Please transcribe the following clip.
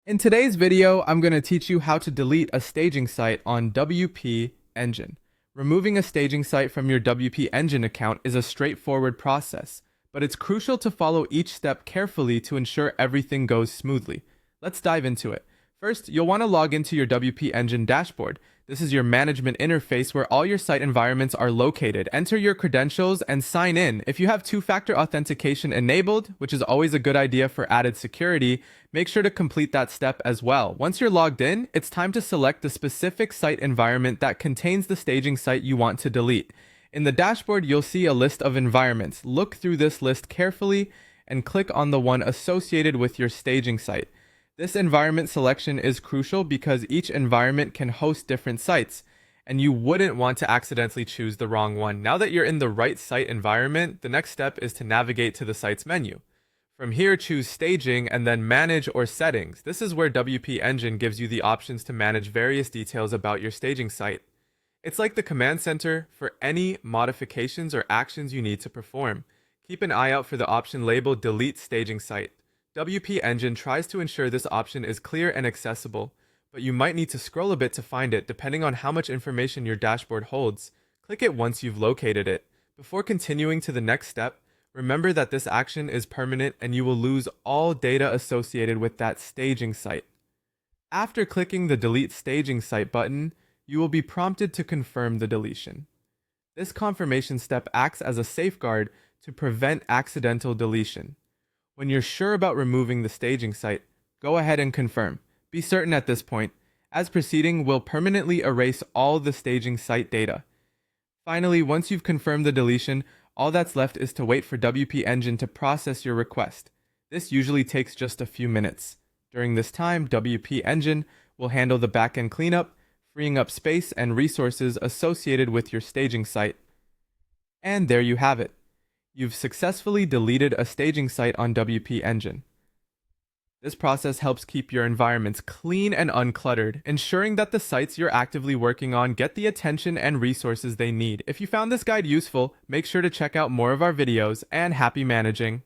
In today's video, I'm going to teach you how to delete a staging site on WP Engine. Removing a staging site from your WP Engine account is a straightforward process, but it's crucial to follow each step carefully to ensure everything goes smoothly. Let's dive into it. First, you'll want to log into your WP Engine dashboard. This is your management interface where all your site environments are located. Enter your credentials and sign in. If you have two-factor authentication enabled, which is always a good idea for added security, make sure to complete that step as well. Once you're logged in, it's time to select the specific site environment that contains the staging site you want to delete. In the dashboard, you'll see a list of environments. Look through this list carefully and click on the one associated with your staging site. This environment selection is crucial because each environment can host different sites, and you wouldn't want to accidentally choose the wrong one. Now that you're in the right site environment, the next step is to navigate to the site's menu. From here, choose Staging and then Manage or Settings. This is where WP Engine gives you the options to manage various details about your staging site. It's like the command center for any modifications or actions you need to perform. Keep an eye out for the option labeled Delete Staging Site. WP Engine tries to ensure this option is clear and accessible, but you might need to scroll a bit to find it depending on how much information your dashboard holds. Click it once you've located it. Before continuing to the next step, remember that this action is permanent and you will lose all data associated with that staging site. After clicking the Delete Staging Site button, you will be prompted to confirm the deletion. This confirmation step acts as a safeguard to prevent accidental deletion. When you're sure about removing the staging site, go ahead and confirm. Be certain at this point, as proceeding will permanently erase all the staging site data. Finally, once you've confirmed the deletion, all that's left is to wait for WP Engine to process your request. This usually takes just a few minutes. During this time, WP Engine will handle the backend cleanup, freeing up space and resources associated with your staging site. And there you have it. You've successfully deleted a staging site on WP Engine. This process helps keep your environments clean and uncluttered, ensuring that the sites you're actively working on get the attention and resources they need. If you found this guide useful, make sure to check out more of our videos, and happy managing!